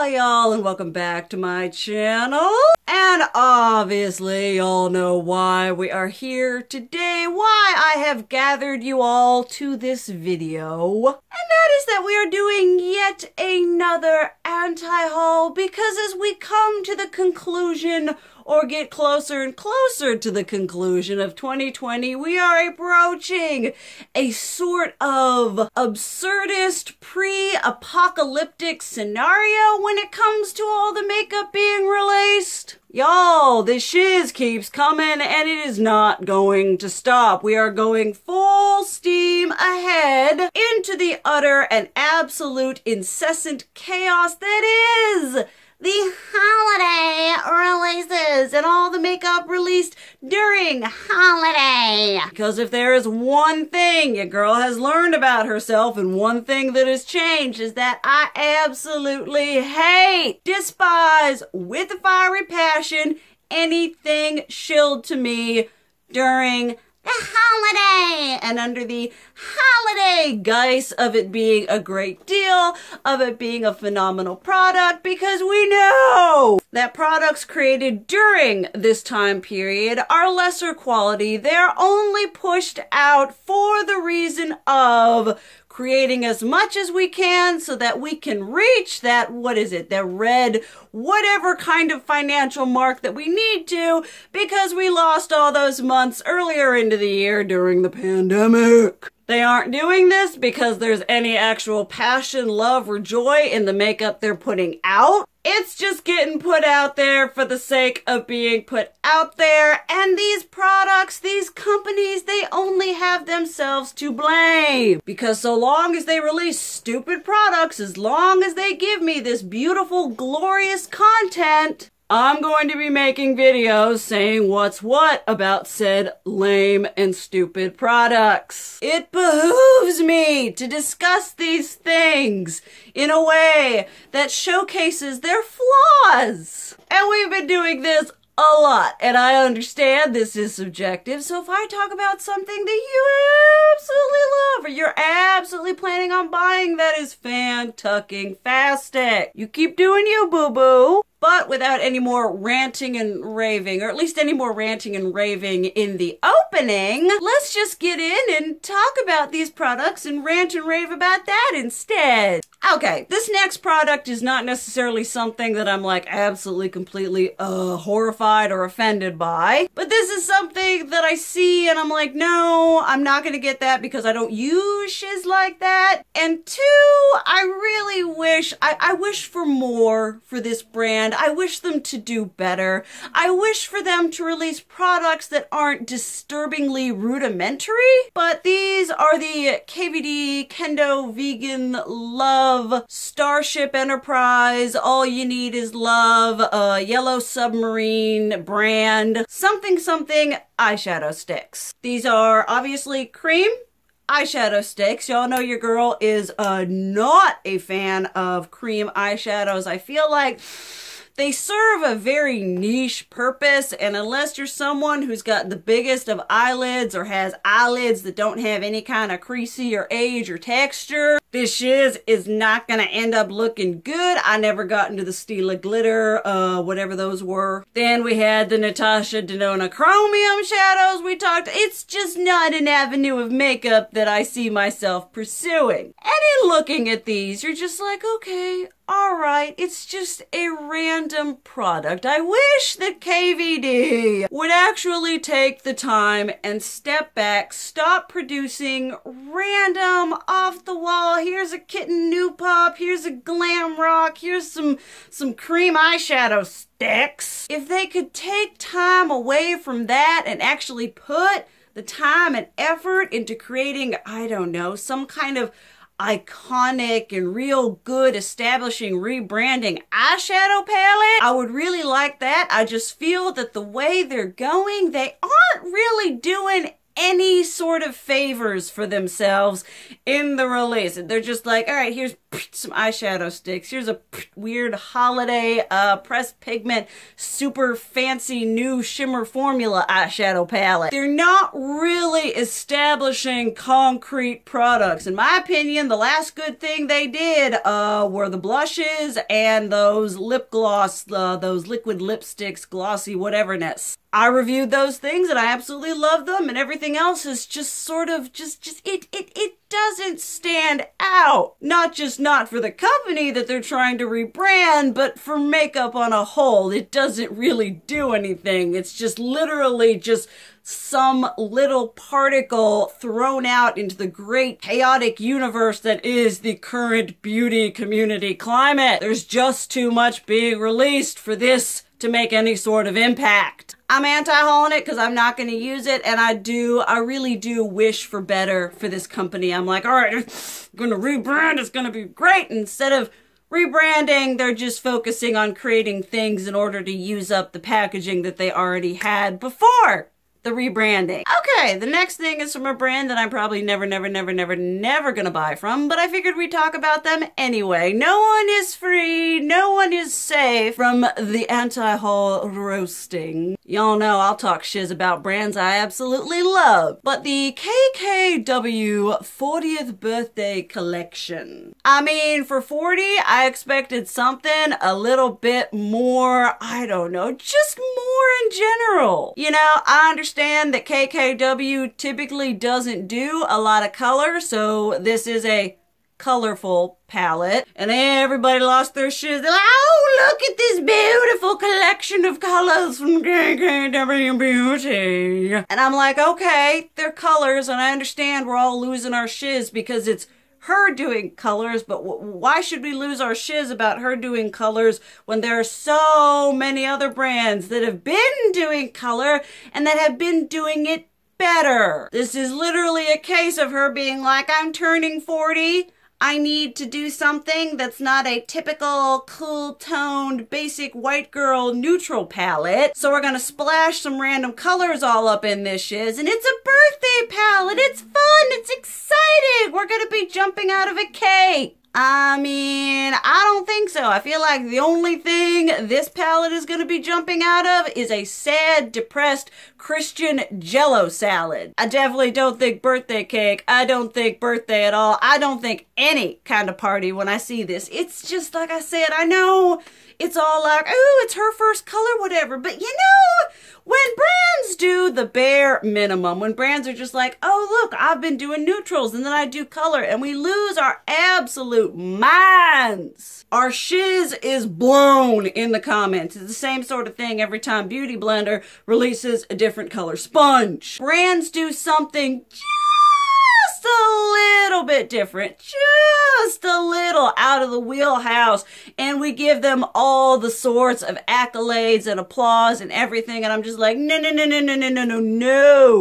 Hi y'all, and welcome back to my channel. And obviously y'all know why we are here today, why I have gathered you all to this video. And that is that we are doing yet another anti-haul, because as we come to the conclusion, or get closer and closer to the conclusion of 2020, we are approaching a sort of absurdist pre-apocalyptic scenario when it comes to all the makeup being released. Y'all, this shiz keeps coming and it is not going to stop. We are going full steam ahead into the utter and absolute incessant chaos that is the holiday releases and all the makeup released during holiday. Because if there is one thing your girl has learned about herself, and one thing that has changed, is that I absolutely hate, despise with a fiery passion anything shilled to me during the holiday, and under the holiday guise of it being a great deal, of it being a phenomenal product, because we know that products created during this time period are lesser quality. They're only pushed out for the reason of creating as much as we can so that we can reach that, the red, whatever kind of financial mark that we need to, because we lost all those months earlier into the year during the pandemic. They aren't doing this because there's any actual passion, love, or joy in the makeup they're putting out. It's just getting put out there for the sake of being put out there, and these products, these companies, they only have themselves to blame. Because so long as they release stupid products, as long as they give me this beautiful, glorious content, I'm going to be making videos saying what's what about said lame and stupid products. It behooves me to discuss these things in a way that showcases their flaws. And we've been doing this a lot, and I understand this is subjective, so if I talk about something that you absolutely love, or you're absolutely planning on buying, that is fan-tucking-fastic. You keep doing you, boo-boo. But without any more ranting and raving, or at least any more ranting and raving in the opening, let's just get in and talk about these products and rant and rave about that instead. Okay, this next product is not necessarily something that I'm like absolutely completely horrified or offended by, but this is something that I see and I'm like, no, I'm not gonna get that because I don't use shiz like that. And two, I really wish, I wish for more for this brand. I wish them to do better. I wish for them to release products that aren't disturbingly rudimentary, but these are the KVD Kendo Vegan Love Starship Enterprise All You Need Is Love Yellow Submarine brand something eyeshadow sticks. These are obviously cream eyeshadow sticks. Y'all know your girl is not a fan of cream eyeshadows. I feel like they serve a very niche purpose, and unless you're someone who's got the biggest of eyelids or has eyelids that don't have any kind of creasy or age or texture, this shiz is not gonna end up looking good. I never got into the Stila Glitter, whatever those were. Then we had the Natasha Denona Chromium shadows we talked. It's just not an avenue of makeup that I see myself pursuing. And in looking at these, you're just like, okay, alright, it's just a random product. I wish that KVD would actually take the time and step back, stop producing random, off-the-wall, here's a Kitten New Pop, here's a Glam Rock, here's some cream eyeshadow sticks. If they could take time away from that and actually put the time and effort into creating, I don't know, some kind of iconic and real good establishing rebranding eyeshadow palette, I would really like that. I just feel that the way they're going, they aren't really doing any sort of favors for themselves in the release. They're just like, all right, here's some eyeshadow sticks. Here's a weird holiday pressed pigment, super fancy new shimmer formula eyeshadow palette. They're not really establishing concrete products. In my opinion, the last good thing they did were the blushes and those lip gloss, those liquid lipsticks, glossy whateverness. I reviewed those things and I absolutely love them, and everything else is just sort of it doesn't stand out. Not for the company that they're trying to rebrand, but for makeup on a whole. It doesn't really do anything. It's just literally just some little particle thrown out into the great chaotic universe that is the current beauty community climate. There's just too much being released for this to make any sort of impact. I'm anti-hauling it because I'm not going to use it, and I really do wish for better for this company. I'm like, all right, I'm going to rebrand, it's going to be great. Instead of rebranding, they're just focusing on creating things in order to use up the packaging that they already had before the rebranding. Okay, the next thing is from a brand that I'm probably never gonna buy from, but I figured we'd talk about them anyway. No one is free, no one is safe from the anti-haul roasting. Y'all know I'll talk shiz about brands I absolutely love, but the KKW 40th birthday collection. I mean, for 40, I expected something a little bit more, I don't know, just more in general. You know, I understand that KKW typically doesn't do a lot of color, so this is a colorful palette, and everybody lost their shit. They're like, oh, look at this beautiful collection of colors from KKW Beauty. And I'm like, okay, they're colors, and I understand we're all losing our shiz because it's her doing colors, but why should we lose our shiz about her doing colors when there are so many other brands that have been doing color and that have been doing it better? This is literally a case of her being like, I'm turning 40. I need to do something that's not a typical cool-toned, basic white girl neutral palette. So we're gonna splash some random colors all up in this shiz, and it's a birthday palette. It's fun. It's exciting. We're gonna be jumping out of a cake. I mean, I don't think so. I feel like the only thing this palette is going to be jumping out of is a sad, depressed Christian Jell-O salad. I definitely don't think birthday cake. I don't think birthday at all. I don't think any kind of party when I see this. It's just like I said, I know it's all like, oh, it's her first color, whatever. But you know, when brands do the bare minimum, when brands are just like, oh, look, I've been doing neutrals and then I do color, and we lose our absolute minds. Our shiz is blown in the comments. It's the same sort of thing every time Beauty Blender releases a different color sponge. Brands do something just a little bit different, just a little out of the wheelhouse, and we give them all the sorts of accolades and applause and everything, and I'm just like, no.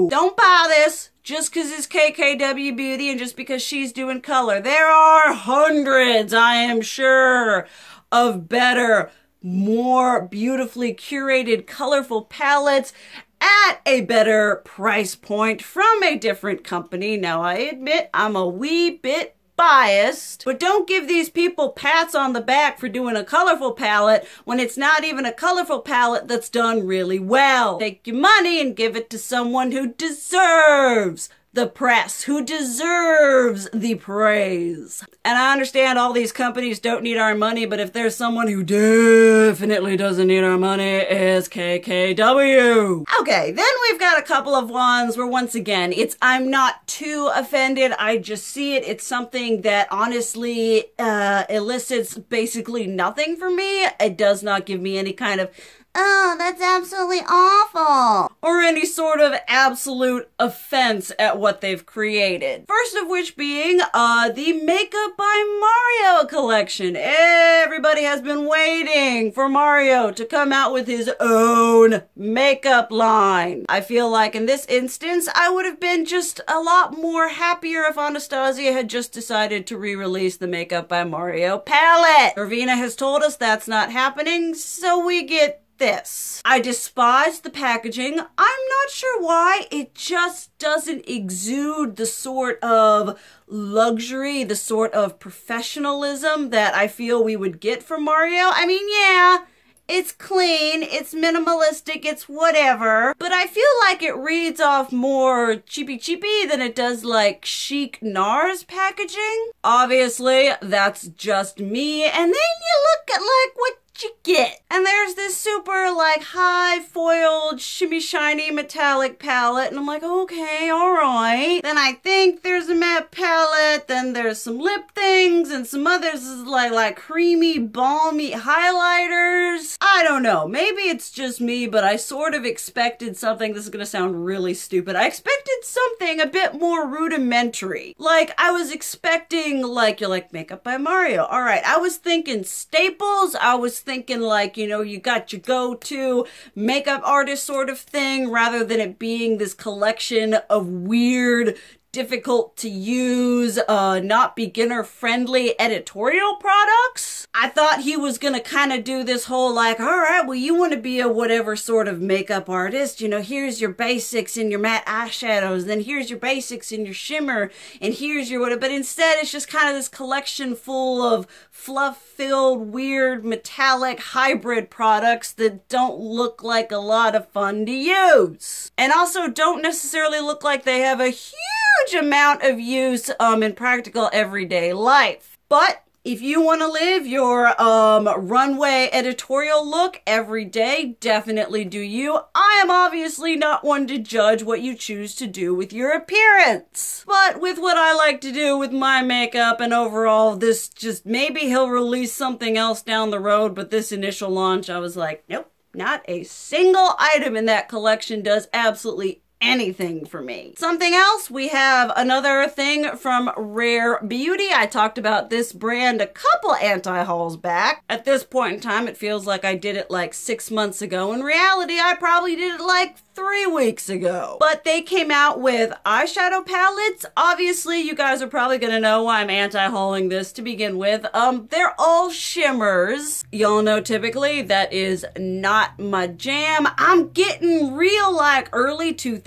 Don't buy this just because it's KKW Beauty and just because she's doing color. There are hundreds, I am sure, of better, more beautifully curated, colorful palettes at a better price point from a different company. Now, I admit I'm a wee bit biased, but don't give these people pats on the back for doing a colorful palette when it's not even a colorful palette that's done really well. Take your money and give it to someone who deserves the press, who deserves the praise. And I understand all these companies don't need our money, but if there's someone who definitely doesn't need our money, it's KKW. Okay, then we've got a couple of ones where once again, I'm not too offended. I just see it. It's something that honestly elicits basically nothing for me. It does not give me any kind of, oh, that's absolutely awful, or any sort of absolute offense at what they've created. First of which being the Makeup by Mario collection. Everybody has been waiting for Mario to come out with his own makeup line. I feel like in this instance, I would have been just a lot more happier if Anastasia had just decided to re-release the Makeup by Mario palette. Irvina has told us that's not happening, so we get this. I despise the packaging. I'm not sure why. It just doesn't exude the sort of luxury, the sort of professionalism that I feel we would get from Mario. I mean, yeah, it's clean, it's minimalistic, it's whatever, but I feel like it reads off more cheapy than it does like chic NARS packaging. Obviously, that's just me, and then you look at like what you get. And there's this super like high foiled shimmy shiny metallic palette, and I'm like, okay, all right. Then I think there's a matte palette, then there's some lip things, and some others is like creamy balmy highlighters. I don't know, maybe it's just me, but I sort of expected something, this is gonna sound really stupid, I expected something a bit more rudimentary. Like I was expecting like, you're like, makeup by Mario, all right. I was thinking staples, I was thinking like, you know, you got your go-to makeup artist sort of thing, rather than it being this collection of weird, difficult to use, not beginner friendly editorial products. I thought he was gonna kind of do this whole like, all right, well, you want to be a whatever sort of makeup artist, you know, here's your basics in your matte eyeshadows, then here's your basics in your shimmer, and here's your whatever, but instead it's just kind of this collection full of fluff-filled, weird, metallic hybrid products that don't look like a lot of fun to use. And also don't necessarily look like they have a huge amount of use in practical everyday life. But if you want to live your runway editorial look every day, definitely do you. I am obviously not one to judge what you choose to do with your appearance. But with what I like to do with my makeup and overall, this just, maybe he'll release something else down the road, but this initial launch, I was like, nope, not a single item in that collection does absolutely anything for me. Something else, we have another thing from Rare Beauty. I talked about this brand a couple anti-hauls back. At this point in time, it feels like I did it like 6 months ago. In reality, I probably did it like 3 weeks ago. But they came out with eyeshadow palettes. Obviously, you guys are probably gonna know why I'm anti-hauling this to begin with. They're all shimmers. Y'all know typically that is not my jam. I'm getting real like early 2000s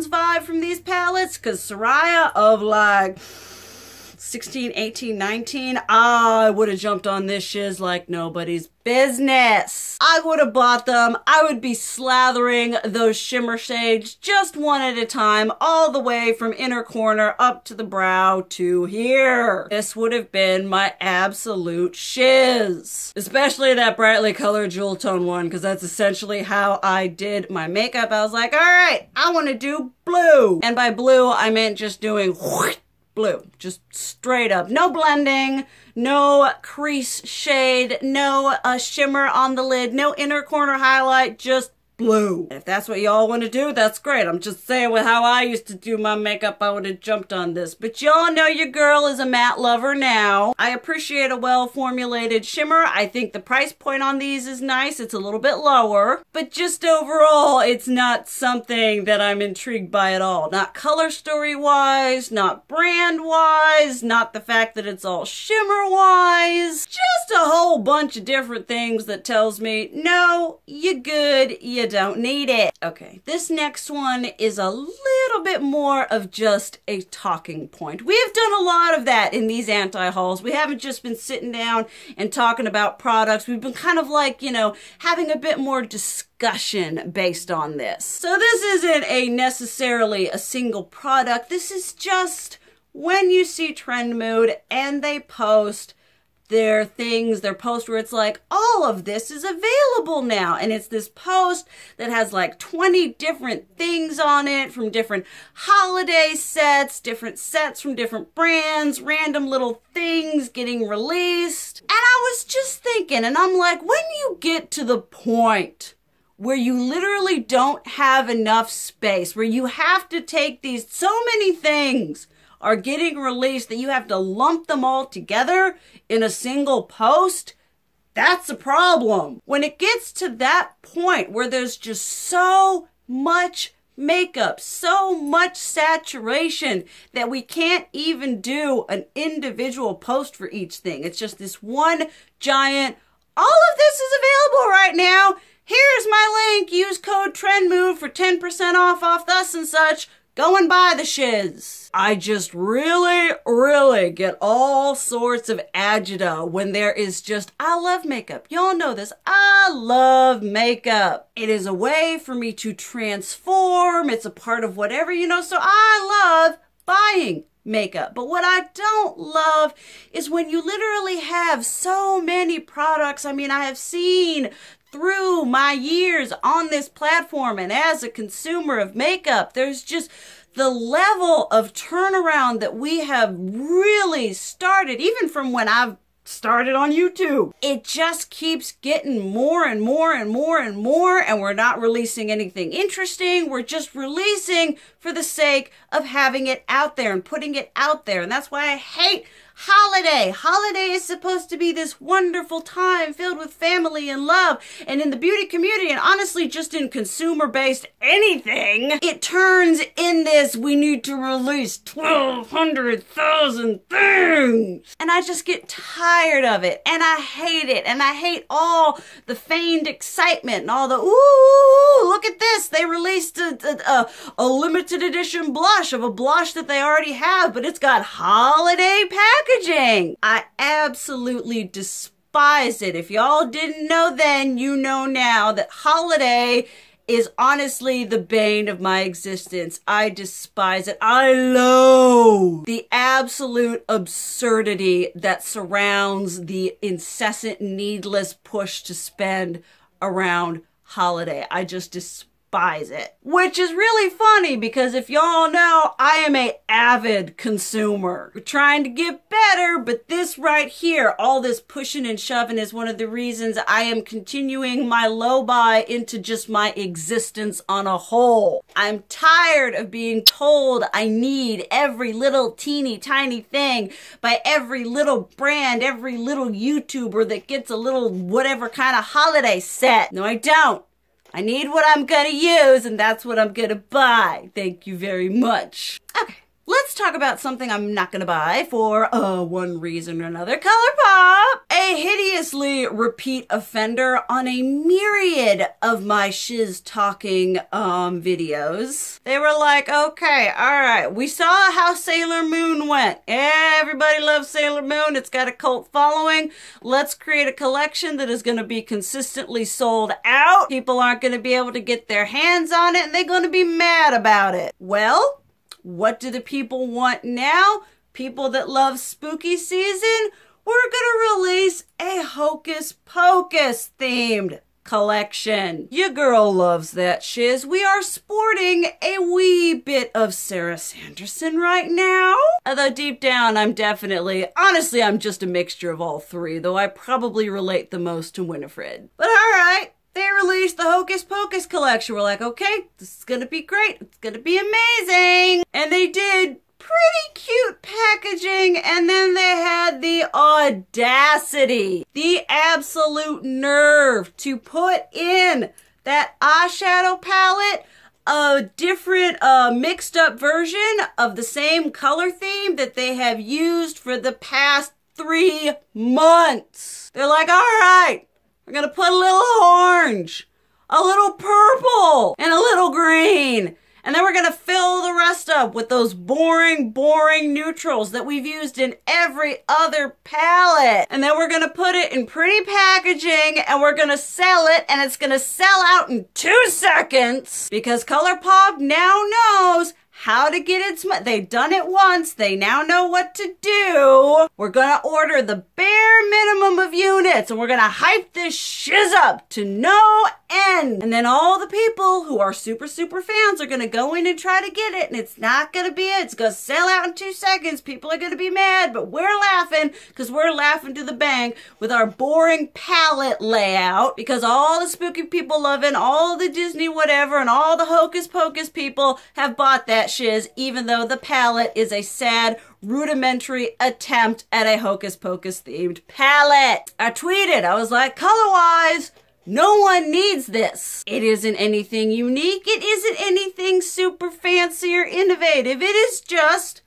vibe from these palettes, because Soraya of like 16, 18, 19, I would have jumped on this shiz like nobody's business. I would have bought them. I would be slathering those shimmer shades just one at a time, all the way from inner corner up to the brow to here. This would have been my absolute shiz. Especially that brightly colored jewel tone one, because that's essentially how I did my makeup. I was like, all right, I want to do blue. And by blue, I meant just doing blue, just straight up. No blending, no crease shade, no shimmer on the lid, no inner corner highlight, just blue. And if that's what y'all want to do, that's great. I'm just saying with how I used to do my makeup, I would have jumped on this. But y'all know your girl is a matte lover now. I appreciate a well-formulated shimmer. I think the price point on these is nice. It's a little bit lower, but just overall, it's not something that I'm intrigued by at all. Not color story-wise, not brand-wise, not the fact that it's all shimmer-wise. Just a whole bunch of different things that tells me, no, you're good, you don't need it. Okay, this next one is a little bit more of just a talking point. We have done a lot of that in these anti-hauls. We haven't just been sitting down and talking about products. We've been kind of like, you know, having a bit more discussion based on this. So this isn't necessarily a single product. This is just when you see Trend Mood and they post their things, their post where it's like, all of this is available now. And it's this post that has like 20 different things on it from different holiday sets, different sets from different brands, random little things getting released. And I was just thinking, and I'm like, when you get to the point where you literally don't have enough space, where you have to take these, so many things are getting released that you have to lump them all together in a single post, that's a problem. When it gets to that point where there's just so much makeup, so much saturation that we can't even do an individual post for each thing. It's just this one giant, all of this is available right now. here's my link, use code TRENDMOVE for 10% off thus and such. Go and buy the shiz. I just really get all sorts of agita when there is just, I love makeup. Y'all know this. I love makeup. It is a way for me to transform. It's a part of whatever, you know, so I love buying makeup. But what I don't love is when you literally have so many products. I mean, I have seen through my years on this platform and as a consumer of makeup, there's just the level of turnaround that we have really started, even from when I've started on YouTube. It just keeps getting more and more and more and more, and we're not releasing anything interesting. We're just releasing for the sake of having it out there and putting it out there. And that's why I hate holiday. Holiday is supposed to be this wonderful time filled with family and love. And in the beauty community, and honestly just in consumer-based anything, it turns in this, we need to release 1,200,000 things. And I just get tired of it. And I hate it. And I hate all the feigned excitement and all the, ooh, look at this. They released a limited edition blush of a blush that they already have, but it's got holiday packaging. I absolutely despise it. If y'all didn't know then, you know now that holiday is honestly the bane of my existence. I despise it. I loathe the absolute absurdity that surrounds the incessant, needless push to spend around holiday. I just despise it. Which is really funny because if y'all know, I am an avid consumer. We're trying to get better, but this right here, all this pushing and shoving is one of the reasons I am continuing my low buy into just my existence on a whole. I'm tired of being told I need every little teeny tiny thing by every little brand, every little YouTuber that gets a little whatever kind of holiday set. No, I don't. I need what I'm gonna use, and that's what I'm gonna buy. Thank you very much. Okay, let's talk about something I'm not gonna buy for one reason or another. ColourPop, a hideously repeat offender on a myriad of my shiz talking videos. They were like, okay, all right, we saw how Sailor Moon went. Everybody loves Sailor Moon. It's got a cult following. Let's create a collection that is going to be consistently sold out. People aren't going to be able to get their hands on it, and they're going to be mad about it. Well, what do the people want now? People that love spooky season? We're going to release a Hocus Pocus themed collection. Your girl loves that shiz. We are sporting a wee bit of Sarah Sanderson right now. Although deep down, honestly, I'm just a mixture of all three, though I probably relate the most to Winifred. But all right. They released the Hocus Pocus collection. We're like, okay, this is gonna be great. It's gonna be amazing. And they did pretty cute packaging, and then they had the audacity, the absolute nerve to put in that eyeshadow palette a different mixed up version of the same color theme that they have used for the past 3 months. They're like, all right, we're gonna put a little orange, a little purple, and a little green. And then we're going to fill the rest up with those boring neutrals that we've used in every other palette. And then we're going to put it in pretty packaging, and we're going to sell it, and it's going to sell out in 2 seconds because ColourPop now knows how to get its money. They've done it once. They now know what to do. We're going to order the bare minimum of units, and we're going to hype this shiz up to no end. And then all the people who are super fans are going to go in and try to get it, and it's not going to be it. It's going to sell out in 2 seconds. People are going to be mad, but we're laughing because we're laughing to the bank with our boring palette layout because all the spooky people love it, all the Disney whatever, and all the Hocus Pocus people have bought that shiz, even though the palette is a sad, rudimentary attempt at a Hocus Pocus themed palette. I tweeted, I was like, color-wise, no one needs this. It isn't anything unique. It isn't anything super fancy or innovative. It is just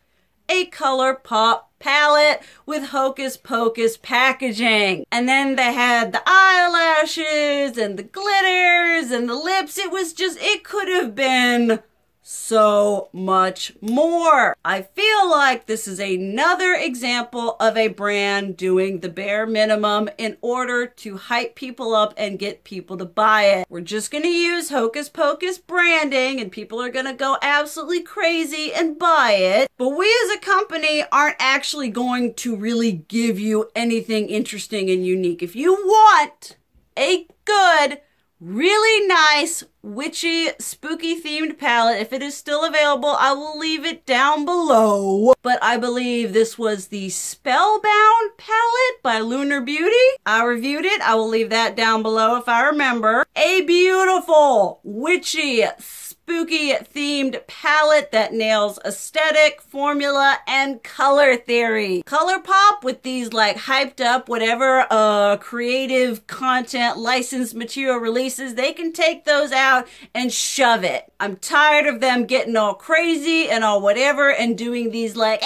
a ColourPop palette with Hocus Pocus packaging. And then they had the eyelashes and the glitters and the lips. It was just, it could have been so much more. I feel like this is another example of a brand doing the bare minimum in order to hype people up and get people to buy it. We're just gonna use Hocus Pocus branding and people are gonna go absolutely crazy and buy it. But we as a company aren't actually going to really give you anything interesting and unique. If you want a good, really nice, witchy, spooky themed palette, if it is still available, I will leave it down below. But I believe this was the Spellbound palette by Lunar Beauty. I reviewed it. I will leave that down below if I remember. A beautiful, witchy, spooky themed palette that nails aesthetic, formula, and color theory. ColourPop with these like hyped up whatever creative content licensed material releases, they can take those out and shove it. I'm tired of them getting all crazy and all whatever and doing these like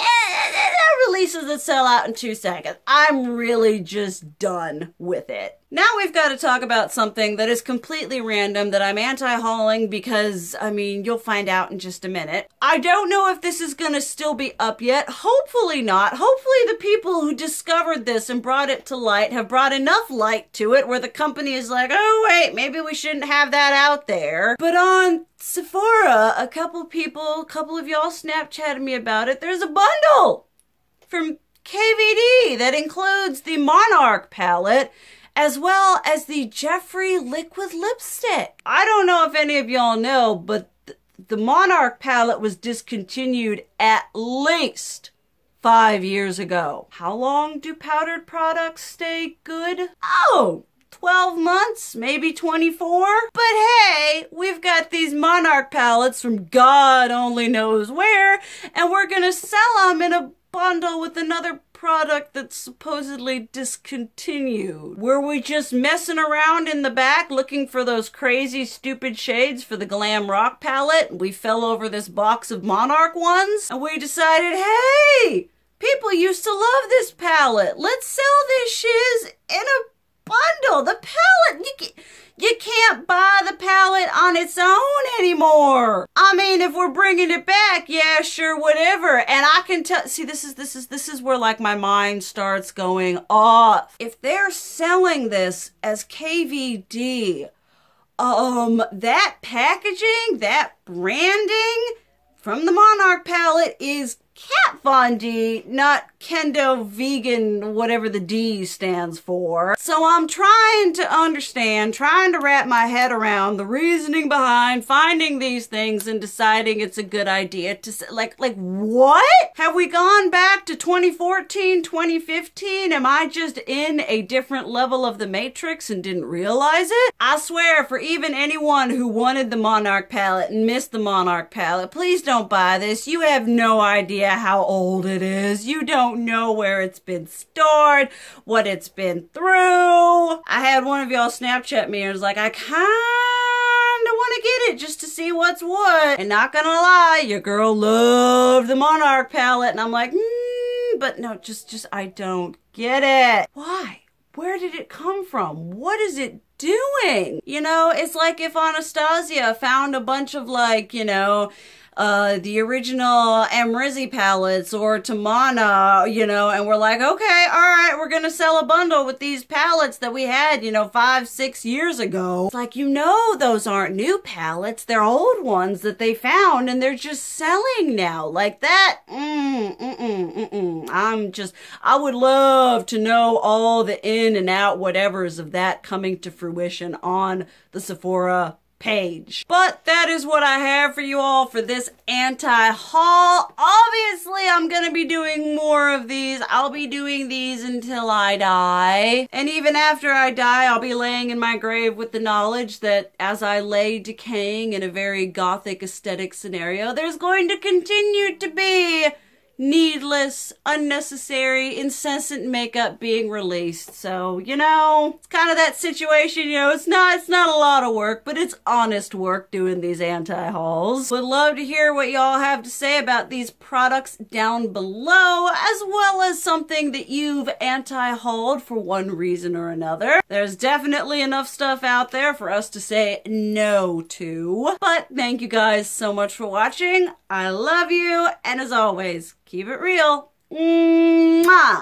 releases that sell out in 2 seconds. I'm really just done with it. Now we've got to talk about something that is completely random that I'm anti-hauling because, I mean, you'll find out in just a minute. I don't know if this is going to still be up yet. Hopefully not. Hopefully the people who discovered this and brought it to light have brought enough light to it where the company is like, oh wait, maybe we shouldn't have that out there. But on Sephora, a couple of y'all Snapchatted me about it. There's a bundle from KVD that includes the Monarch palette as well as the Jeffree liquid lipstick. I don't know if any of y'all know, but the Monarch palette was discontinued at least 5 years ago. How long do powdered products stay good? Oh, 12 months, maybe 24. But hey, we've got these Monarch palettes from God only knows where, and we're gonna sell them in a bundle with another product that's supposedly discontinued. Were we just messing around in the back looking for those crazy stupid shades for the Glam Rock palette? We fell over this box of Monarch ones and we decided, hey, people used to love this palette. Let's sell this shiz in a bundle. The palette, you can't buy the palette on its own anymore. I mean, if we're bringing it back, yeah, sure, whatever. And I can tell, see, this is where like my mind starts going off. If they're selling this as KVD, that packaging, that branding from the Monarch palette is Kat Von D, not Kendo Vegan, whatever the D stands for. So I'm trying to understand, trying to wrap my head around the reasoning behind finding these things and deciding it's a good idea to, like what? Have we gone back to 2014, 2015? Am I just in a different level of the Matrix and didn't realize it? I swear, for even anyone who wanted the Monarch palette and missed the Monarch palette, please don't buy this. You have no idea how old it is. You don't know where it's been stored, what it's been through. I had one of y'all Snapchat me and was like, I kinda want to get it just to see what's what. And not gonna lie, your girl loved the Monarch palette. And I'm like, but no, just I don't get it. Why? Where did it come from? What is it doing? You know, it's like if Anastasia found a bunch of like, you know, the original Amrizi palettes or Tamana, you know, and we're like, okay, all right, we're gonna sell a bundle with these palettes that we had, you know, 5-6 years ago. It's like, you know, those aren't new palettes, they're old ones that they found and they're just selling now like that. I would love to know all the in and out whatevers of that coming to fruition on the Sephora page. But that is what I have for you all for this anti-haul. Obviously, I'm gonna be doing more of these. I'll be doing these until I die. And even after I die, I'll be laying in my grave with the knowledge that as I lay decaying in a very gothic aesthetic scenario, there's going to continue to be needless, unnecessary, incessant makeup being released. So, you know, it's kind of that situation, you know, it's not a lot of work, but it's honest work doing these anti-hauls. Would love to hear what y'all have to say about these products down below, as well as something that you've anti-hauled for one reason or another. There's definitely enough stuff out there for us to say no to. But thank you guys so much for watching. I love you, and as always, keep it real. Mwah!